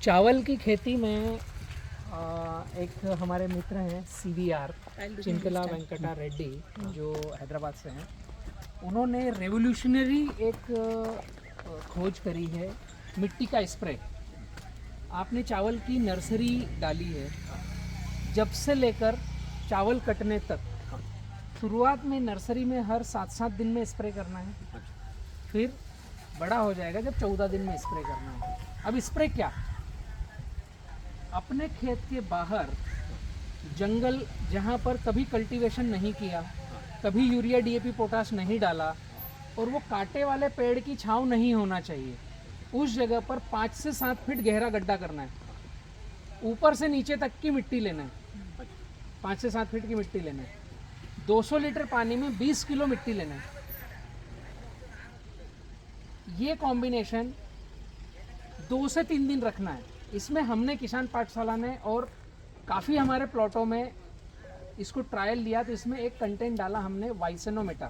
चावल की खेती में एक हमारे मित्र हैं CVR चिंतला वेंकटा रेड्डी जो हैदराबाद से हैं। उन्होंने रेवोल्यूशनरी एक खोज करी है मिट्टी का स्प्रे। आपने चावल की नर्सरी डाली है, जब से लेकर चावल कटने तक शुरुआत में नर्सरी में हर 7-7 दिन में स्प्रे करना है, फिर बड़ा हो जाएगा जब 14 दिन में स्प्रे करना है। अब स्प्रे क्या, अपने खेत के बाहर जंगल जहाँ पर कभी कल्टीवेशन नहीं किया, कभी यूरिया DAP पोटाश नहीं डाला और वो कांटे वाले पेड़ की छांव नहीं होना चाहिए, उस जगह पर 5 से 7 फीट गहरा गड्ढा करना है। ऊपर से नीचे तक की मिट्टी लेना है, 5 से 7 फीट की मिट्टी लेना है। 200 लीटर पानी में 20 किलो मिट्टी लेना है। ये कॉम्बिनेशन 2 से 3 दिन रखना है। इसमें हमने किसान पाठशाला में और काफ़ी हमारे प्लॉटों में इसको ट्रायल लिया, तो इसमें एक कंटेंट डाला हमने वाइसेनोमेटा,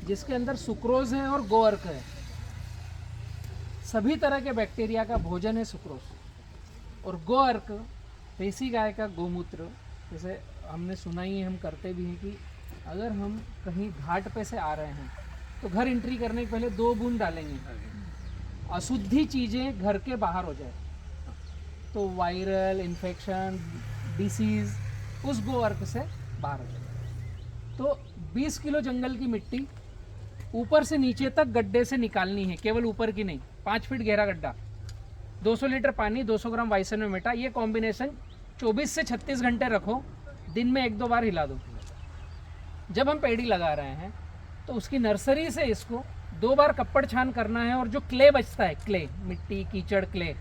जिसके अंदर सुक्रोज है और गोअर्क है। सभी तरह के बैक्टीरिया का भोजन है सुक्रोज। और गोअर्क देसी गाय का गोमूत्र, जैसे हमने सुना ही है, हम करते भी हैं कि अगर हम कहीं घाट पे से आ रहे हैं तो घर एंट्री करने के पहले 2 बूंद डालेंगे, अशुद्धि चीज़ें घर के बाहर हो जाए तो वायरल इन्फेक्शन डिसीज़ उस गोअर्क से बाहर हो जाए। तो 20 किलो जंगल की मिट्टी ऊपर से नीचे तक गड्ढे से निकालनी है, केवल ऊपर की नहीं, 5 फीट गहरा गड्ढा, 200 लीटर पानी, 200 ग्राम वाइसेनोमेटा। ये कॉम्बिनेशन 24 से 36 घंटे रखो, दिन में 1-2 बार हिला दो। जब हम पेड़ी लगा रहे हैं तो उसकी नर्सरी से इसको 2 बार कपड़ छान करना है, और जो क्ले बचता है, क्ले मिट्टी कीचड़ क्ले,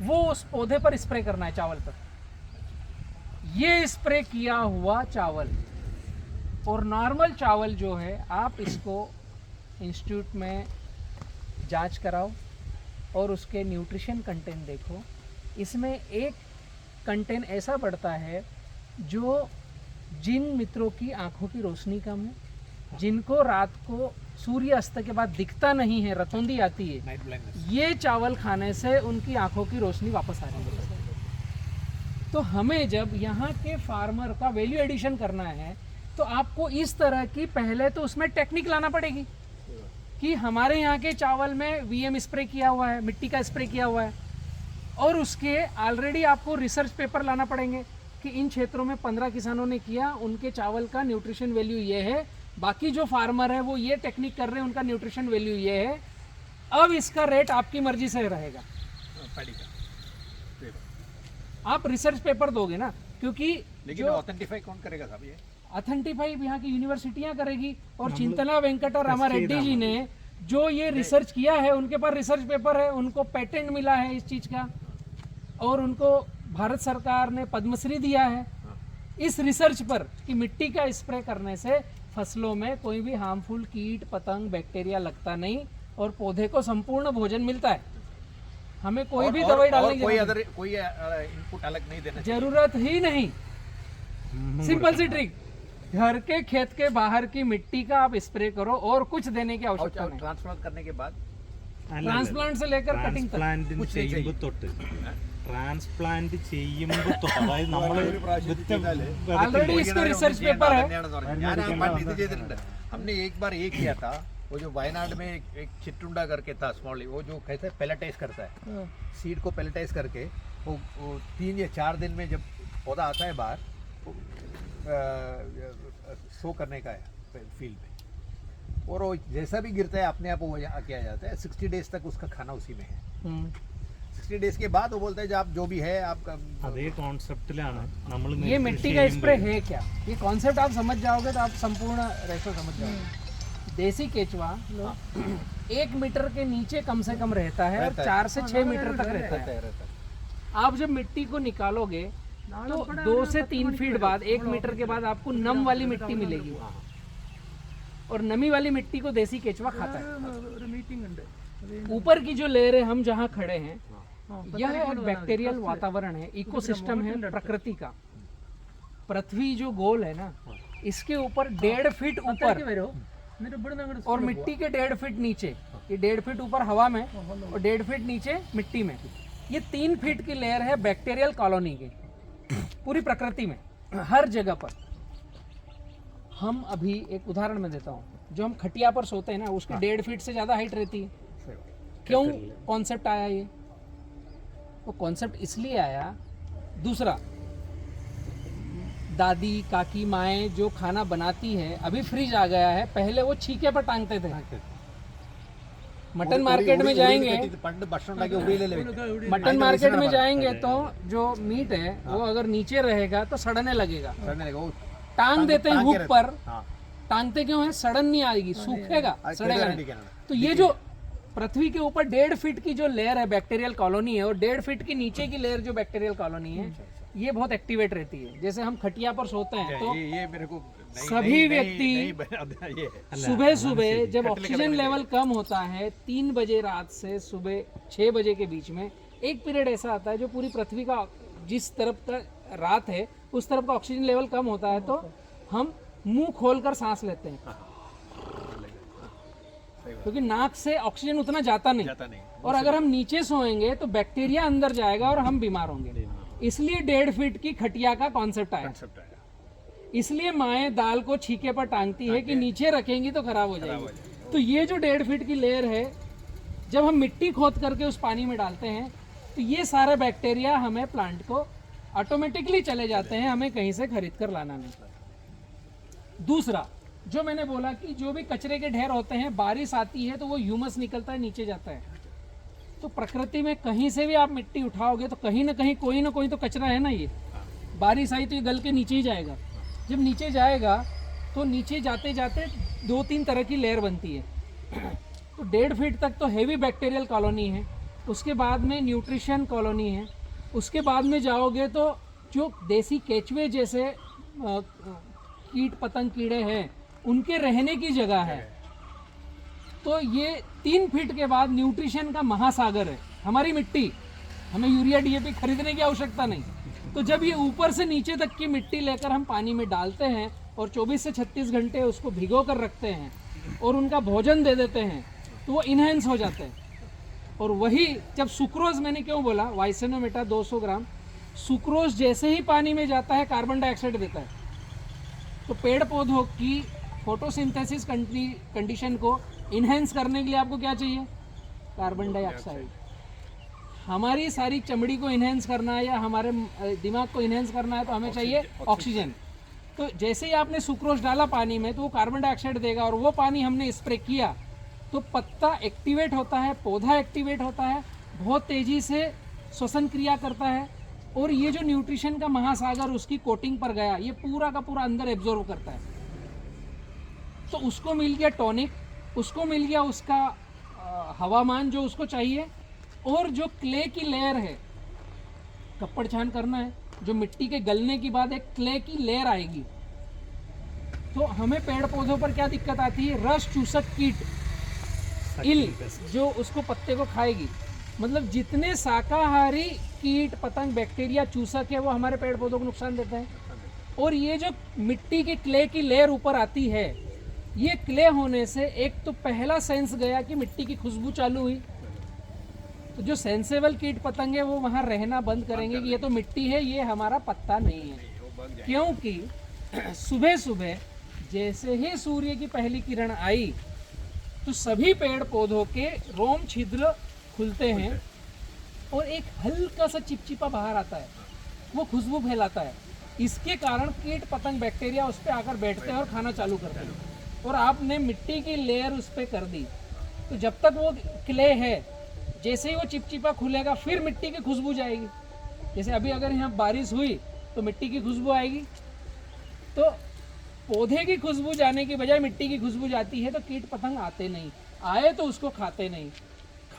वो उस पौधे पर स्प्रे करना है, चावल पर। ये स्प्रे किया हुआ चावल और नॉर्मल चावल जो है, आप इसको इंस्टीट्यूट में जांच कराओ और उसके न्यूट्रिशन कंटेंट देखो। इसमें एक कंटेंट ऐसा बढ़ता है जो जिन मित्रों की आंखों की रोशनी कम है, जिनको रात को सूर्य अस्त के बाद दिखता नहीं है, रतौंधी आती है, ये चावल खाने से उनकी आंखों की रोशनी वापस आ रही है। तो हमें जब यहाँ के फार्मर का वैल्यू एडिशन करना है तो आपको इस तरह की पहले तो उसमें टेक्निक लाना पड़ेगी कि हमारे यहाँ के चावल में VM स्प्रे किया हुआ है, मिट्टी का स्प्रे किया हुआ है, और उसके ऑलरेडी आपको रिसर्च पेपर लाना पड़ेंगे कि इन क्षेत्रों में 15 किसानों ने किया, उनके चावल का न्यूट्रिशन वैल्यू ये है, बाकी जो फार्मर है वो ये टेक्निक कर रहे हैं, उनका न्यूट्रिशन वैल्यू ये है। अब इसका रेट आपकी मर्जी से रहेगा, आप रिसर्च पेपर दोगे ना, क्योंकि लेकिन ऑथेंटिफाई कौन करेगा साहब? ये ऑथेंटिफाई यहाँ की यूनिवर्सिटियाँ करेगी, और चिंतला वेंकटा रामा रेड्डी जी ने जो ये रिसर्च किया है, उनके पास रिसर्च पेपर है, उनको पेटेंट मिला है इस चीज़ का, और उनको भारत सरकार ने पद्मश्री दिया है इस रिसर्च पर कि मिट्टी का स्प्रे करने से फसलों में कोई भी हार्मफुल कीट पतंग बैक्टीरिया लगता नहीं और पौधे को संपूर्ण भोजन मिलता है। हमें कोई भी दवाई डालने की कोई इनपुट अलग नहीं देना, जरूरत ही नहीं। सिंपल सी ट्रिक, घर के खेत के बाहर की मिट्टी का आप स्प्रे करो और कुछ देने की आवश्यकता नहीं। ट्रांसप्लांट करने के बाद, ट्रांसप्लांट से लेकर कटिंग तक ട്രാൻസ്പ്ലാന്റ് ചെയ്യുമ്പോൾ തൊട്ട്, അതായത് നമ്മൾ ऑलरेडी इसके रिसर्च पेपर है। हमने एक बार ये किया था, वो जो वायनाड में एक चिट्टुंडा करके था स्मॉल, वो जो कैसे पेलेटाइज करता है, सीड को पेलेटाइज करके वो 3 या 4 दिन में जब पौधा आता है बाहर, शो करने का है फील्ड में, और वो जैसा भी गिरता है अपने आप वो आके आ जाता है। 60 डेज तक उसका खाना उसी में है। 60 डेज के बाद वो बोलता है जो आप जो भी है आपका, അതേ കോൺസെപ്റ്റിലാണ് നമ്മൾ ये मिट्टी का स्प्रे है क्या, ये कॉन्सेप्ट आप समझ जाओगे तो आप संपूर्ण रेशो समझ जाओगे। देसी केचुआ 1 मीटर के नीचे कम से कम रहता है और 4 से 6 मीटर तक रहता है। आप जब मिट्टी को निकालोगे तो 2 से 3 फीट बाद, 1 मीटर के बाद आपको नम वाली मिट्टी मिलेगी, और नमी वाली मिट्टी को देसी केचुआ खाता है। ऊपर की जो लेयर है, हम जहाँ खड़े हैं, यह एक बैक्टीरियल वातावरण है, इकोसिस्टम है प्रकृति का। पृथ्वी जो गोल है ना, इसके ऊपर 1.5 फीट ऊपर और मिट्टी के 1.5 फीट नीचे, ये 1.5 फीट ऊपर हवा में और 1.5 फीट नीचे मिट्टी में, ये 3 फीट की लेयर है बैक्टीरियल कॉलोनी की, पूरी प्रकृति में हर जगह पर। हम अभी एक उदाहरण में देता हूँ, जो हम खटिया पर सोते हैं ना, उसकी 1.5 फीट से ज़्यादा हाइट रहती है। सही बात। क्यों कॉन्सेप्ट आया ये? वो कॉन्सेप्ट इसलिए आया, दूसरा, दादी काकी माएँ जो खाना बनाती है, अभी फ्रिज आ गया है, पहले वो छीके पर टांगते थे। मटन मार्केट में जाएंगे, मटन मार्केट में जाएंगे तो जो मीट है वो अगर नीचे रहेगा तो सड़ने लगेगा, टांग देते हैं हुक पर। टांगते क्यों है? सड़न नहीं आएगी, सूखेगा, सड़ेगा नहीं। तो ये जो पृथ्वी के ऊपर 1.5 फीट की जो लेयर है बैक्टीरियल कॉलोनी है, और 1.5 फीट की नीचे की लेयर जो बैक्टीरियल कॉलोनी है, ये बहुत एक्टिवेट रहती है। जैसे हम खटिया पर सोते हैं तो ये मेरे को सभी व्यक्ति सुबह सुबह जब ऑक्सीजन लेवल कम होता है 3 बजे रात से सुबह 6 बजे के बीच में, एक पीरियड ऐसा आता है जो पूरी पृथ्वी का जिस तरफ का रात है उस तरफ का ऑक्सीजन लेवल कम होता है, तो हम मुंह खोलकर सांस लेते हैं, क्योंकि नाक से ऑक्सीजन उतना जाता नहीं। और अगर हम नीचे सोएंगे तो बैक्टीरिया अंदर जाएगा और हम बीमार होंगे। इसलिए 1.5 फीट की खटिया का कॉन्सेप्ट आया। इसलिए माएँ दाल को छीके पर टांगती है कि नीचे रखेंगी तो खराब हो जाएगी। तो ये जो 1.5 फीट की लेयर है, जब हम मिट्टी खोद करके उस पानी में डालते हैं तो ये सारे बैक्टीरिया हमें प्लांट को ऑटोमेटिकली चले जाते हैं, हमें कहीं से खरीद कर लाना नहीं। दूसरा, जो मैंने बोला कि जो भी कचरे के ढेर होते हैं, बारिश आती है तो वो ह्यूमस निकलता है, नीचे जाता है। तो प्रकृति में कहीं से भी आप मिट्टी उठाओगे तो कहीं ना कहीं कोई ना कोई तो कचरा है ना। ये बारिश आई तो ये गल के नीचे ही जाएगा। जब नीचे जाएगा तो नीचे जाते जाते 2-3 तरह की लेयर बनती है। तो 1.5 फीट तक तो हेवी बैक्टीरियल कॉलोनी है, उसके बाद में न्यूट्रिशन कॉलोनी है, उसके बाद में जाओगे तो जो देसी केचुए जैसे कीट पतंग कीड़े हैं उनके रहने की जगह है। तो ये 3 फीट के बाद न्यूट्रिशन का महासागर है हमारी मिट्टी। हमें यूरिया डीएपी खरीदने की आवश्यकता नहीं। तो जब ये ऊपर से नीचे तक की मिट्टी लेकर हम पानी में डालते हैं और 24 से 36 घंटे उसको भिगो कर रखते हैं और उनका भोजन दे देते हैं, तो वो इन्हेंस हो जाते हैं। और वही जब सुक्रोज, मैंने क्यों बोला वाइसेनोमेटा 200 ग्राम सुक्रोज जैसे ही पानी में जाता है कार्बन डाइऑक्साइड देता है। तो पेड़ पौधों की फोटोसिंथेसिस कंडीशन को इन्हेंस करने के लिए आपको क्या चाहिए? Carbon dioxide. हमारी सारी चमड़ी को इन्हेंस करना है या हमारे दिमाग को इन्हेंस करना है तो हमें चाहिए ऑक्सीजन। तो जैसे ही आपने सुक्रोज डाला पानी में तो वो कार्बन डाइऑक्साइड देगा, और वो पानी हमने स्प्रे किया तो पत्ता एक्टिवेट होता है, पौधा एक्टिवेट होता है, बहुत तेज़ी से श्वसन क्रिया करता है, और ये जो न्यूट्रिशन का महासागर उसकी कोटिंग पर गया, ये पूरा का पूरा अंदर एब्जॉर्व करता है। तो उसको मिल गया टॉनिक, उसको मिल गया उसका हवामान जो उसको चाहिए, और जो क्ले की लेयर है, कपड़ छान करना है, जो मिट्टी के गलने के बाद एक क्ले की लेयर आएगी। तो हमें पेड़ पौधों पर क्या दिक्कत आती है? रस चूसक कीट, इल, जो उसको पत्ते को खाएगी। मतलब जितने शाकाहारी कीट पतंग बैक्टीरिया चूसक है वो हमारे पेड़ पौधों को नुकसान देते हैं। और ये जो मिट्टी के क्ले की लेयर ऊपर आती है, ये क्ले होने से एक तो पहला सेंस गया कि मिट्टी की खुशबू चालू हुई, तो जो सेंसेबल कीट पतंग है वो वहाँ रहना बंद करेंगे कि ये तो मिट्टी है, ये हमारा पत्ता नहीं है। क्योंकि सुबह सुबह जैसे ही सूर्य की पहली किरण आई तो सभी पेड़ पौधों के रोम छिद्र खुलते हैं और एक हल्का सा चिपचिपा बाहर आता है, वो खुशबू फैलाता है। इसके कारण कीट पतंग बैक्टीरिया उस पर आकर बैठते हैं और खाना चालू करते हैं। और आपने मिट्टी की लेयर उस पर कर दी, तो जब तक वो क्ले है, जैसे ही वो चिपचिपा खुलेगा फिर मिट्टी की खुशबू जाएगी। जैसे अभी अगर यहाँ बारिश हुई तो मिट्टी की खुशबू आएगी, तो पौधे की खुशबू जाने की बजाय मिट्टी की खुशबू जाती है, तो कीट पतंग आते नहीं, आए तो उसको खाते नहीं,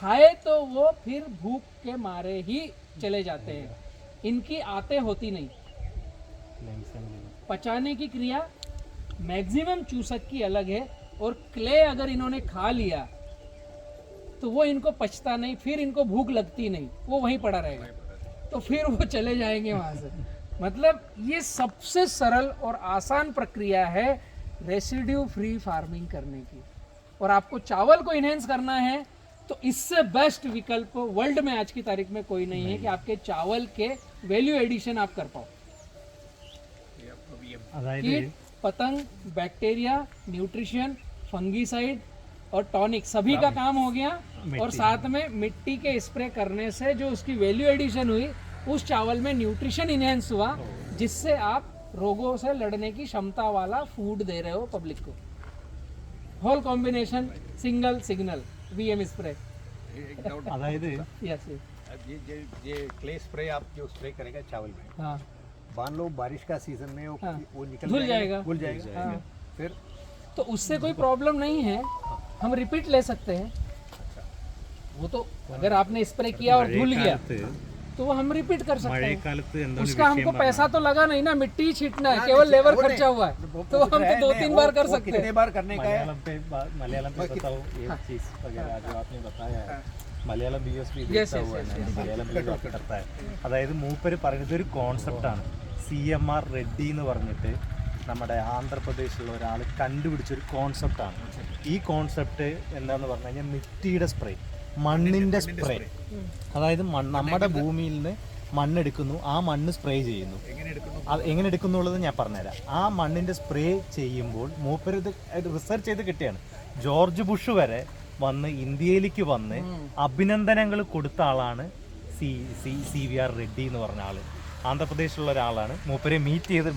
खाए तो वो फिर भूख के मारे ही चले जाते हैं, इनकी आते होती नहीं। पचाने की क्रिया मैक्सिमम चूसक की अलग है, और क्ले अगर इन्होंने खा लिया तो वो इनको पचता नहीं, फिर इनको भूख लगती नहीं, वो वहीं पड़ा रहेगा, तो फिर वो चले जाएंगे वहाँ से। मतलब ये सबसे सरल और आसान प्रक्रिया है रेसिड्यू फ्री फार्मिंग करने की। और आपको चावल को इन्हेंस करना है तो इससे बेस्ट विकल्प वर्ल्ड में आज की तारीख में कोई नहीं है कि आपके चावल के वैल्यू एडिशन आप कर पाओ। അതായത് कीट, पतंग, बैक्टीरिया, न्यूट्रिशन, फंगीसाइड और टॉनिक सभी का काम हो गया, और साथ में मिट्टी के स्प्रे करने से जो उसकी वैल्यू एडिशन हुई, उस चावल में न्यूट्रिशन इनहेंस हुआ, जिससे आप रोगों से लड़ने की क्षमता वाला फूड दे रहे हो पब्लिक को। Whole combination single signal VM spray. एक डाउट, അതായത് यस ये क्ले स्प्रे आप जो स्प्रे करेगा चावल में, हाँ मान लो बारिश का सीजन में हाँ। वो निकल धुल जाएगा। घुल जाएगा, हाँ। फिर तो उससे कोई प्रॉब्लम नहीं है, हम रिपीट ले सकते हैं। वो तो अगर आपने स्प्रे किया और धुल गया മഴക്കാലത്ത് तो वो हम रिपीट कर सकते हैं। മഴക്കാലത്ത് എന്താണ് उसका हमको വിഷയം पैसा तो लगा नहीं ना, मिट्टी ही छीटना है, केवल लेबर खर्चा हुआ है, तो हम तो 2-3 बार कर सकते कितने हैं। बार करने का है? मलयालम पे बताओ ये चीज वगैरह जो आपने बताया है Malayalam BSB Yes, yes, yes, Malayalam करता है അതായത് മൂപ്പര് പറയുന്നത് ഒരു കോൺസെപ്റ്റാണ് CMR റെഡ്ഡി എന്ന് പറഞ്ഞിട്ട് നമ്മുടെ ആന്ധ്രാപ്രദേശിലുള്ള ഒരാൾ കണ്ടുപിടിച്ചൊരു കോൺസെപ്റ്റാണ് ഈ കോൺസെപ്റ്റ് എന്താണെന്ന് പറഞ്ഞു കഴിഞ്ഞാൽ മിട്ടിയുടെ സ്പ്രേ മണ്ണിൻ്റെ സ്പ്രേ അതായത് നമ്മുടെ ഭൂമിയിൽ നിന്ന് മണ്ണെടുക്കുന്നു ആ മണ്ണ് സ്പ്രേ ചെയ്യുന്നു അത് എങ്ങനെ എടുക്കുന്നു എന്നുള്ളത് ഞാൻ പറഞ്ഞുതരാം ആ മണ്ണിൻ്റെ സ്പ്രേ ചെയ്യുമ്പോൾ മൂപ്പര് ഇത് റിസർച്ച് ചെയ്ത് കിട്ടിയാണ് ജോർജ് ബുഷ് വരെ വന്ന് ഇന്ത്യയിലേക്ക് വന്ന് അഭിനന്ദനങ്ങൾ കൊടുത്ത ആളാണ് CVR റെഡ്ഡി എന്ന് പറഞ്ഞ ആള് ആന്ധ്രാപ്രദേശിലുള്ള ഒരാളാണ് മൂപ്പരെ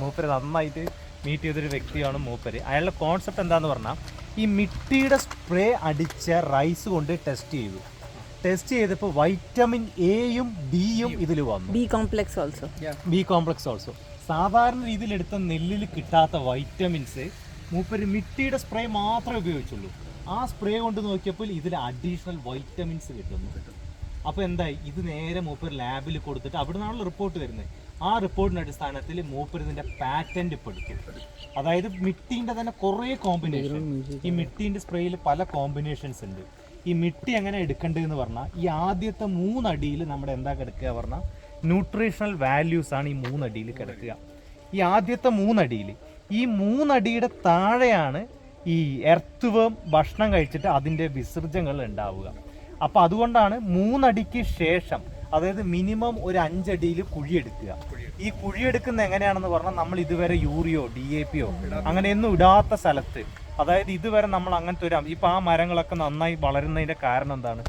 മൂപ്പര് നന്നായിട്ട് മീറ്റ് ചെയ്തൊരു വ്യക്തിയാണ് മൂപ്പര് അയാളുടെ കോൺസെപ്റ്റ് എന്താന്ന് പറഞ്ഞാൽ ഈ മിട്ടിയുടെ സ്പ്രേ അടിച്ച റൈസ് കൊണ്ട് ടെസ്റ്റ് ചെയ്തപ്പോൾ വൈറ്റമിൻ എയും ഡിയും ഇതിൽ വന്നു B complex also. B complex also സാധാരണ രീതിയിൽ എടുത്ത നെല്ലിൽ കിട്ടാത്ത വൈറ്റമിൻസ് മൂപ്പര് മിട്ടിയുടെ സ്പ്രേ മാത്രമേ ഉപയോഗിച്ചുള്ളൂ ആ സ്പ്രേ കൊണ്ട് നോക്കിയപ്പോൾ ഇതിൽ അഡീഷണൽ വൈറ്റമിൻസ് കിട്ടുന്നു അപ്പോൾ എന്തായി ഇത് നേരെ മൂപ്പർ ലാബിൽ കൊടുത്തിട്ട് അവിടെ നിന്നാണല്ലോ റിപ്പോർട്ട് വരുന്നത് ആ റിപ്പോർട്ടിൻ്റെ അടിസ്ഥാനത്തിൽ മൂപ്പർ ഇതിൻ്റെ പാറ്റന്റ് ഇപ്പോൾ എടുത്തു അതായത് മിട്ടീൻ്റെ തന്നെ കുറേ കോമ്പിനേഷൻ ഈ മിട്ടീൻ്റെ സ്പ്രേയിൽ പല കോമ്പിനേഷൻസ് ഉണ്ട് ഈ മിട്ടി എങ്ങനെ എടുക്കേണ്ടതെന്ന് പറഞ്ഞാൽ ഈ ആദ്യത്തെ 3 അടിയിൽ നമ്മുടെ എന്താ കിടക്കുക പറഞ്ഞാൽ ന്യൂട്രീഷണൽ വാല്യൂസ് ആണ് ഈ 3 അടിയിൽ കിടക്കുക ഈ ആദ്യത്തെ 3 അടിയിൽ ഈ 3 അടിയുടെ താഴെയാണ് ഈ എർത്ത് വേം ഭക്ഷണം കഴിച്ചിട്ട് അതിൻ്റെ വിസർജ്യങ്ങൾ ഉണ്ടാവുക അപ്പോൾ അതുകൊണ്ടാണ് 3 അടിക്ക് ശേഷം അതായത് മിനിമം ഒരു 5 അടിയിൽ കുഴിയെടുക്കുക ഈ കുഴിയെടുക്കുന്ന എങ്ങനെയാണെന്ന് പറഞ്ഞാൽ നമ്മൾ ഇതുവരെ യൂറിയോ DAPയോ അങ്ങനെയൊന്നും ഇടാത്ത സ്ഥലത്ത് അതായത് ഇതുവരെ നമ്മൾ അങ്ങനത്തെ ഇപ്പം ആ മരങ്ങളൊക്കെ നന്നായി വളരുന്നതിൻ്റെ കാരണം എന്താണ്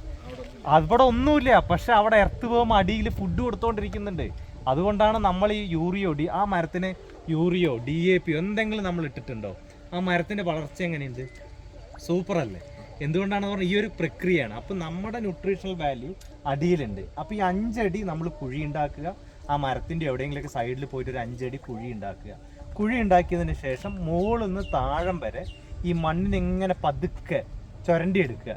അവിടെ ഒന്നുമില്ല പക്ഷെ അവിടെ എർത്ത് വേം അടിയിൽ ഫുഡ് കൊടുത്തോണ്ടിരിക്കുന്നുണ്ട് അതുകൊണ്ടാണ് നമ്മൾ ഈ യൂറിയോ ആ മരത്തിന് യൂറിയോ DAPയോ എന്തെങ്കിലും നമ്മൾ ഇട്ടിട്ടുണ്ടോ ആ മരത്തിൻ്റെ വളർച്ച എങ്ങനെയുണ്ട് സൂപ്പർ അല്ലേ എന്തുകൊണ്ടാണെന്ന് പറഞ്ഞാൽ ഈ ഒരു പ്രക്രിയയാണ് അപ്പം നമ്മുടെ ന്യൂട്രീഷണൽ വാല്യൂ അടിയിലുണ്ട് അപ്പോൾ ഈ 5 അടി നമ്മൾ കുഴി ഉണ്ടാക്കുക ആ മരത്തിൻ്റെ എവിടെയെങ്കിലുമൊക്കെ സൈഡിൽ പോയിട്ട് ഒരു 5 അടി കുഴി ഉണ്ടാക്കുക കുഴി ഉണ്ടാക്കിയതിന് ശേഷം മുകളിൽ നിന്ന് താഴം വരെ ഈ മണ്ണിനെങ്ങനെ പതുക്കെ ചുരണ്ടിയെടുക്കുക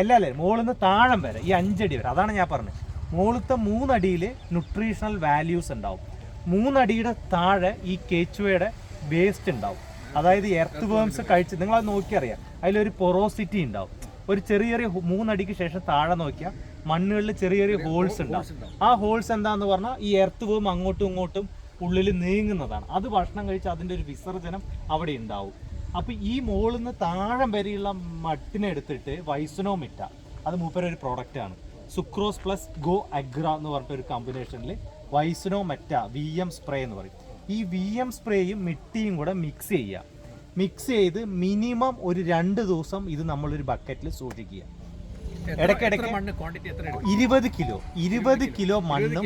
എല്ലാ മുകളിൽ നിന്ന് താഴം വരെ ഈ 5 അടി വരെ അതാണ് ഞാൻ പറഞ്ഞത് മുകളിലത്തെ 3 അടിയിൽ ന്യൂട്രീഷണൽ വാല്യൂസ് ഉണ്ടാവും 3 അടിയുടെ താഴെ ഈ കേച്ചുവയുടെ വേസ്റ്റ് ഉണ്ടാവും അതായത് എർത്ത് വേംസ് കഴിച്ച് നിങ്ങളത് നോക്കിയറിയാം അതിലൊരു പൊറോസിറ്റി ഉണ്ടാവും ഒരു ചെറിയ 3 അടിക്ക് ശേഷം താഴെ നോക്കിയാൽ മണ്ണുകളിൽ ചെറിയ ഹോൾസ് ഉണ്ടാവും ആ ഹോൾസ് എന്താന്ന് പറഞ്ഞാൽ ഈ എർത്ത് വേം അങ്ങോട്ടും ഇങ്ങോട്ടും ഉള്ളിൽ നീങ്ങുന്നതാണ് അത് ഭക്ഷണം കഴിച്ച് അതിൻ്റെ ഒരു വിസർജനം അവിടെ ഉണ്ടാവും അപ്പോൾ ഈ മുകളിൽ നിന്ന് താഴം വരെയുള്ള മട്ടിനെ എടുത്തിട്ട് വൈസനോമിറ്റ അത് മൂപ്പരൊരു പ്രോഡക്റ്റാണ് സുക്രോസ് പ്ലസ് ഗോ അഗ്ര എന്ന് പറഞ്ഞിട്ടൊരു കോമ്പിനേഷനിൽ വൈസനോമെറ്റ VM സ്പ്രേ എന്ന് പറയും ഈ VM സ്പ്രേയും മിട്ടിയും കൂടെ മിക്സ് ചെയ്ത് മിനിമം ഒരു 2 ദിവസം ഇത് നമ്മളൊരു ബക്കറ്റിൽ സൂക്ഷിക്കുക ഇടയ്ക്കിടയ്ക്ക് 20 കിലോ മണ്ണും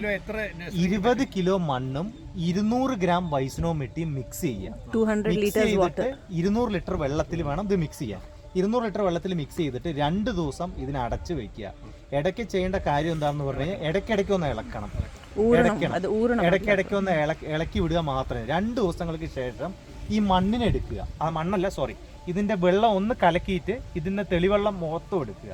20 കിലോ മണ്ണും 200 ഗ്രാം വൈസനോമിട്ടിയും മിക്സ് ചെയ്യുക 200 liters water 200 ലിറ്റർ വെള്ളത്തിൽ വേണം ഇത് മിക്സ് ചെയ്യാൻ 200 ലിറ്റർ വെള്ളത്തിൽ മിക്സ് ചെയ്തിട്ട് 2 ദിവസം ഇതിനെ അടച്ചു വെക്കുക ഇടയ്ക്ക് ചെയ്യേണ്ട കാര്യം എന്താണെന്ന് പറഞ്ഞു കഴിഞ്ഞാൽ ഇടയ്ക്കിടയ്ക്ക് ഒന്ന് ഇളക്കണം ഇടയ്ക്കിടയ്ക്ക് ഒന്ന് ഇളക്കി വിടുക മാത്രമേ 2 ദിവസങ്ങൾക്ക് ശേഷം ഈ മണ്ണിനെ എടുക്കുക ആ മണ്ണല്ല ഇതിന്റെ വെള്ളം ഒന്ന് കലക്കിയിട്ട് ഇതിന്റെ തെളിവെള്ളം മൊത്തം എടുക്കുക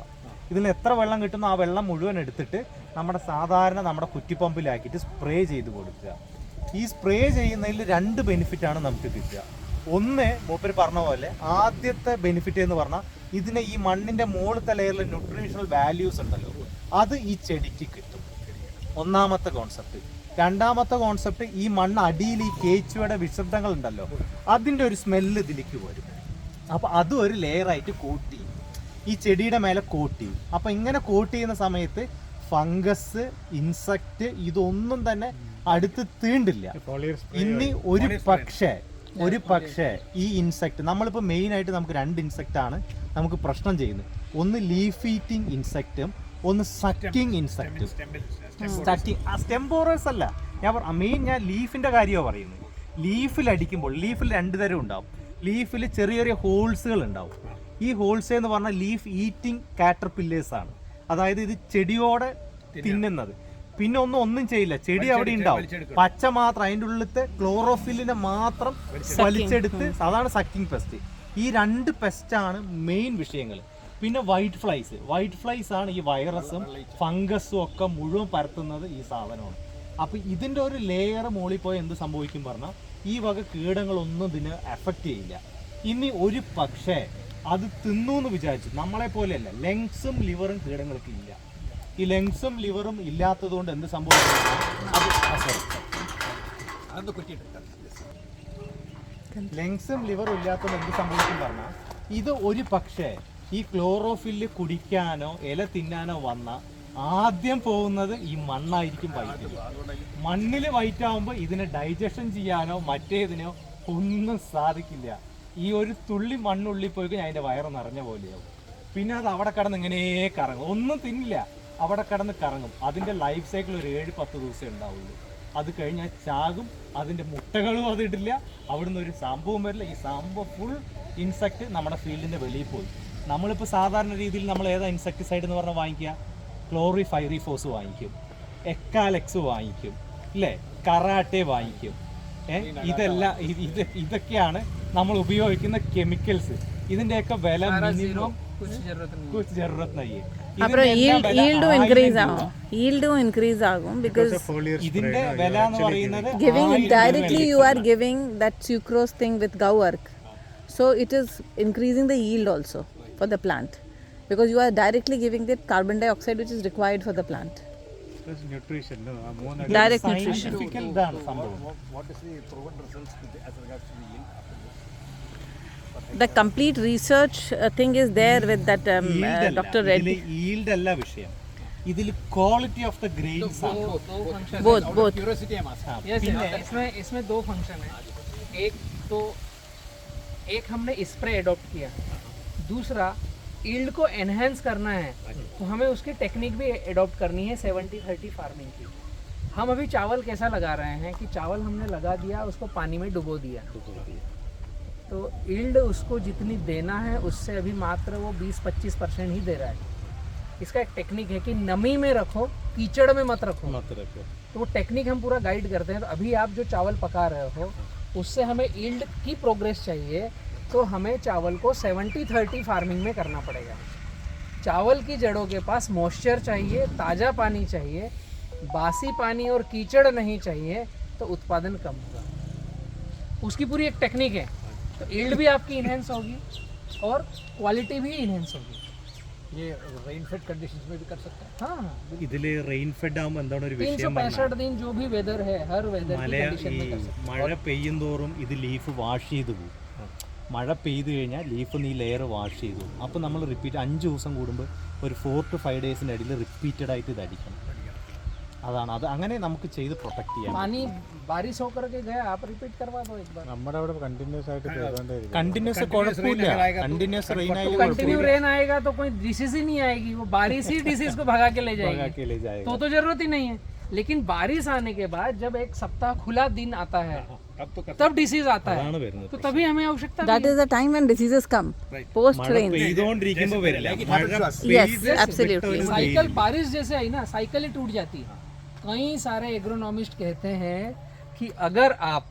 ഇതിൽ എത്ര വെള്ളം കിട്ടുന്നോ ആ വെള്ളം മുഴുവൻ എടുത്തിട്ട് നമ്മുടെ കുറ്റിപ്പമ്പിലാക്കിയിട്ട് സ്പ്രേ ചെയ്ത് കൊടുക്കുക ഈ സ്പ്രേ ചെയ്യുന്നതിൽ 2 ബെനിഫിറ്റാണ് നമുക്ക് കിട്ടുക ഒന്ന് മൂപ്പര് പറഞ്ഞ പോലെ ആദ്യത്തെ ബെനിഫിറ്റ് എന്ന് പറഞ്ഞാൽ ഇതിനെ ഈ മണ്ണിന്റെ മുകളിലത്തെ ലെയറിൽ ന്യൂട്രീഷണൽ വാല്യൂസ് ഉണ്ടല്ലോ അത് ഈ ചെടിക്ക് കിട്ടും ഒന്നാമത്തെ കോൺസെപ്റ്റ് രണ്ടാമത്തെ കോൺസെപ്റ്റ് ഈ മണ്ണ് അടിയിൽ ഈ കേച്ചുവയുടെ വിശബ്ദങ്ങൾ ഉണ്ടല്ലോ അതിൻ്റെ ഒരു സ്മെല്ല് ഇതിലേക്ക് വരും അപ്പോൾ അതും ഒരു ലെയറായിട്ട് കൂട്ടി ഈ ചെടിയുടെ മേലെ കോട്ട് ചെയ്യും. അപ്പം ഇങ്ങനെ കോട്ട് ചെയ്യുന്ന സമയത്ത് ഫംഗസ്, ഇൻസെക്റ്റ് ഇതൊന്നും തന്നെ അടുത്ത് തീണ്ടില്ല. ഇനി ഒരു പക്ഷേ ഈ ഇൻസെക്റ്റ് നമ്മളിപ്പോൾ മെയിനായിട്ട് നമുക്ക് 2 ഇൻസെക്റ്റ് ആണ് നമുക്ക് പ്രശ്നം ചെയ്യുന്നത്. ഒന്ന് ലീഫ് ഈറ്റിംഗ് ഇൻസെക്റ്റും ഒന്ന് സക്കിങ് ഇൻസെക്റ്റും. സ്റ്റെംബോറേഴ്സ് അല്ല ഞാൻ ലീഫിന്റെ കാര്യമാണ് പറയുന്നത്. ലീഫിൽ അടിക്കുമ്പോൾ ലീഫിൽ 2 തരം ഉണ്ടാവും. ലീഫിൽ ചെറിയ ചെറിയ ഹോൾസുകൾ ഉണ്ടാവും. ഈ ഹോൾസ് എന്ന് പറഞ്ഞാൽ ലീഫ് ഈറ്റിംഗ് കാറ്റർപില്ലേഴ്സ് ആണ്. അതായത് ഇത് ചെടിയോടെ തിന്നുന്നത്. പിന്നെ ഒന്നും ചെയ്യില്ല, ചെടി അവിടെ ഉണ്ടാവും, പച്ച മാത്രം അതിൻ്റെ ഉള്ളിലത്തെ ക്ലോറോഫില്ലിനെ മാത്രം വലിച്ചെടുത്ത്, അതാണ് സക്കിങ് പെസ്റ്റ്. ഈ 2 പെസ്റ്റാണ് മെയിൻ വിഷയങ്ങൾ. പിന്നെ വൈറ്റ് ഫ്ലൈസ് ആണ് ഈ വൈറസും ഫംഗസും ഒക്കെ മുഴുവൻ പരത്തുന്നത് ഈ സാധനമാണ്. അപ്പോൾ ഇതിൻ്റെ ഒരു ലെയർ മുകളിൽ പോയി എന്ത് സംഭവിക്കും പറഞ്ഞാൽ ഈ വക കീടങ്ങളൊന്നും ഇതിനെ എഫക്റ്റ് ചെയ്യില്ല. ഇനി ഒരു പക്ഷേ അത് തിന്നു എന്ന് വിചാരിച്ചു, നമ്മളെ പോലെയല്ല, ലങ്സും ലിവറും കീടങ്ങൾക്ക് ഇല്ല. ഈ ലങ്സും ലിവറും ഇല്ലാത്തത് കൊണ്ട് എന്ത് സംഭവിക്കും? ലങ്സും ലിവറും ഇല്ലാത്തത് എന്ത് സംഭവിക്കും പറഞ്ഞാൽ ഇത് ഒരു പക്ഷേ ഈ ക്ലോറോഫില്ല് കുടിക്കാനോ ഇല തിന്നാനോ വന്ന ആദ്യം പോകുന്നത് ഈ മണ്ണായിരിക്കും വൈറ്റിൽ. മണ്ണിൽ വൈറ്റാവുമ്പോൾ ഇതിനെ ഡൈജഷൻ ചെയ്യാനോ മറ്റേതിനോ ഒന്നും സാധിക്കില്ല. ഈ ഒരു തുള്ളി മണ്ണുള്ളിൽ പോയി കഴിഞ്ഞാൽ അതിൻ്റെ വയറ് നിറഞ്ഞ പോലെയാവും. പിന്നെ അത് അവിടെ കിടന്ന് ഇങ്ങനെ കറങ്ങും, ഒന്നും തിന്നില്ല, അവിടെ കിടന്ന് കറങ്ങും. അതിൻ്റെ ലൈഫ് സൈക്കിൾ ഒരു 7-10 ദിവസമേ ഉണ്ടാവുള്ളൂ. അത് കഴിഞ്ഞാൽ ചാകും. അതിൻ്റെ മുട്ടകളും അതിടില്ല, അവിടുന്ന് ഒരു സംഭവം വരില്ല. ഈ സംഭവം ഫുൾ ഇൻസെക്റ്റ് നമ്മുടെ ഫീൽഡിൻ്റെ വെളിയിൽ പോയി. നമ്മളിപ്പോൾ സാധാരണ രീതിയിൽ നമ്മൾ ഏതാ ഇൻസെക്ടിസൈഡ് എന്ന് പറഞ്ഞാൽ വാങ്ങിക്കുക? ക്ലോറിഫൈറിഫോസ് വാങ്ങിക്കും, എക്കാലെക്സ് വാങ്ങിക്കും, ഇല്ലേ, കറാട്ടെ വാങ്ങിക്കും. ഇതൊക്കെയാണ് നമ്മൾ ഉപയോഗിക്കുന്ന കെമിക്കൽസ്. ഇതിൻ്റെയൊക്കെ വില മിനിമം कुछ जरूरत नहीं है. अपर yield increase agum because ഇതിന്റെ വില എന്ന് പറയുന്നത് giving directly you are giving that sucrose thing with GOWORK, so it is increasing the yield also for the plant because you are directly giving the carbon dioxide which is required for the plant. Plus nutrition, no, Direct nutrition. ഇതാണ് സംഭവം. What is the proven results as regards to the yield? The complete research thing is there with that Dr. Reddy. Yield Allah विषय. ഇതിൽ quality of the grains ആണ്. Both. Curiosity है master. Yes, इसमें 2 function है. एक हमने स्प्रे अडॉप्ट किया, दूसरा यील्ड को एनहेंस करना है तो हमें उसकी टेक्निक भी अडॉप्ट करनी है 70-30 फार्मिंग की. हम अभी चावल कैसा लगा रहे हैं कि चावल हमने लगा दिया, उसको पानी में डुबो दिया, तो यील्ड उसको जितनी देना है उससे अभी मात्र वो 20-25% ही दे रहा है. इसका एक टेक्निक है कि नमी में रखो, कीचड़ में मत रखो. तो वो टेक्निक हम पूरा गाइड करते हैं. तो अभी आप जो चावल पका रहे हो उससे हमें यील्ड की प्रोग्रेस चाहिए, तो हमें चावल को 70-30 फार्मिंग में करना पड़ेगा. चावल की जड़ों के पास मॉइस्चर चाहिए, ताज़ा पानी चाहिए, बासी पानी और कीचड़ नहीं चाहिए, तो उत्पादन कम होगा. उसकी पूरी एक टेक्निक है. तो यील्ड भी आपकी इनहेंस होगी और क्वालिटी भी इनहेंस होगी. ये रेन फेड कंडीशंस में भी कर सकते हैं. हाँ, ഇതില് റെയിൻ ഫെഡ് ആകുമ്പോൾ എന്താണ് ഒരു വിഷയം? 365 दिन जो भी वेदर है, हर वेदर की कंडीशन में कर सकते हैं. മഴ പെയ്യും തോറും ഇത് ലീഫ് വാഷ് ചെയ്ത് പോകും. മഴ പെയ്ത് കഴിഞ്ഞാൽ ലീഫ് ഈ ലെയർ വാഷ് ചെയ്തു. അപ്പോൾ നമ്മൾ റിപ്പീറ്റ് 5 ദിവസം കൂടുമ്പോൾ ഒരു 4 to 5 ഡേയ്സിൻ്റെ ഇടയിൽ റിപ്പീറ്റഡ് ആയിട്ട് ഇത് അടിക്കണം. അതാണ് അത് അങ്ങനെ നമുക്ക് ചെയ്ത് പ്രൊട്ടക്ട് ചെയ്യാം. पानी बारिश होकर के गया, आप रिपीट करवा दो एक बार. നമ്മുടെ അവിടെ കണ്ടിന്യൂസ് ആയിട്ട് ചെയ്തുകൊണ്ടേയിരിക്കും. കണ്ടിന്യൂസ് കുഴപ്പമില്ല, കണ്ടിന്യൂസ് റെയിൻ ആയാലും कंटिन्यू रेन आएगा तो कोई डिसीज ही नहीं आएगी, वो बारिश ही डिसीज को भगा के ले जाएगी. तो जरूरत ही नहीं है. लेकिन बारिश आने के बाद जब एक सप्ताह खुला दिन आता है तब डिसीज आता है, तो तभी हमें आवश्यकता That is the time when diseases come post മഴ rain. പെയ്തുകൊണ്ടിരിക്കുമ്പോൾ വരില്ല. Yes, absolutely. साइकिल बारिश जैसे आई ना, साइकिल ही टूट जाती है. कई सारे एग्रोनॉमिस्ट कहते हैं कि अगर आप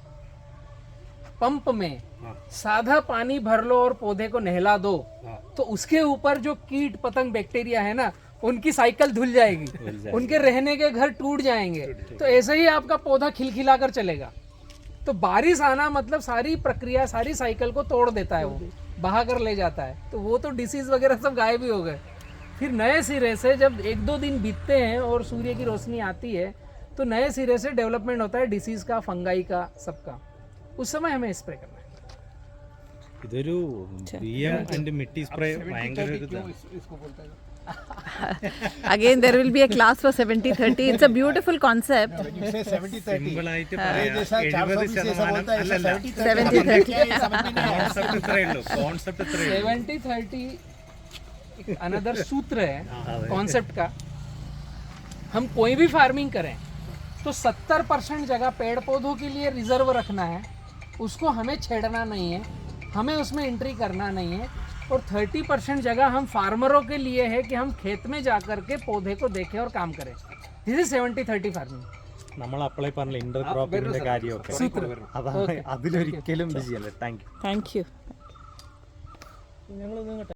पंप में सादा पानी भर लो और पौधे को नहला दो तो उसके ऊपर जो कीट पतंग बैक्टीरिया है ना, उनकी साइकिल धुल जाएगी, उनके रहने के घर टूट जाएंगे. तो ऐसे ही आपका पौधा खिलखिला कर चलेगा. तो बारिश आना मतलब सारी प्रक्रिया, सारी साइकिल को तोड़ देता है, वो बहा कर ले जाता है. तो वो तो डिसीज वगैरह सब गायब ही हो गए. फिर नए सिरे से जब 1-2 दिन बीतते हैं और सूर्य की रोशनी आती है तो नए सिरे से डेवलपमेंट होता है डिसीज का, फंगाई का, सबका. उस समय हमें स्प्रे करना है. ഇതൊരു BM ആൻഡ് മിട്ടി സ്പ്രേ ഭയങ്കര ഒരു ഇതാണ്. इसको बोलते हैं Again, there will be a class for 70-30. It's a beautiful concept. when you say 70-30 Simple ആയിട്ട് ये പറയാം. जैसा 420 ऐसा बोलता है ऐसा 70-30 70-30. क्या है, ये समझ में नहीं आया കോൺസെപ്റ്റ് ഇത്രയേ ഉള്ളൂ, കോൺസെപ്റ്റ് ഇത്രയേ ഉള്ളൂ. 70-30 अनदर सूत्र है कॉन्सेप्ट का. हम कोई भी फार्मिंग करें तो 70% जगह पेड़ पौधों के लिए रिजर्व रखना है, उसको हमें छेड़ना नहीं है, हमें उसमें एंट्री करना नहीं है. और 30% जगह हम फार्मरों के लिए है कि हम खेत में जा कर के पौधे को देखें और काम करें. This is 70-30 farming. നമ്മൾ അപ്ലൈ പറഞ്ഞ ഇന്റർ ക്രോപ്പിംഗിന്റെ കാര്യമൊക്കെ അതാണ് അതിലൊരിക്കലും ഇത് ചെയ്യല്ലേ. Thank you. Thank you.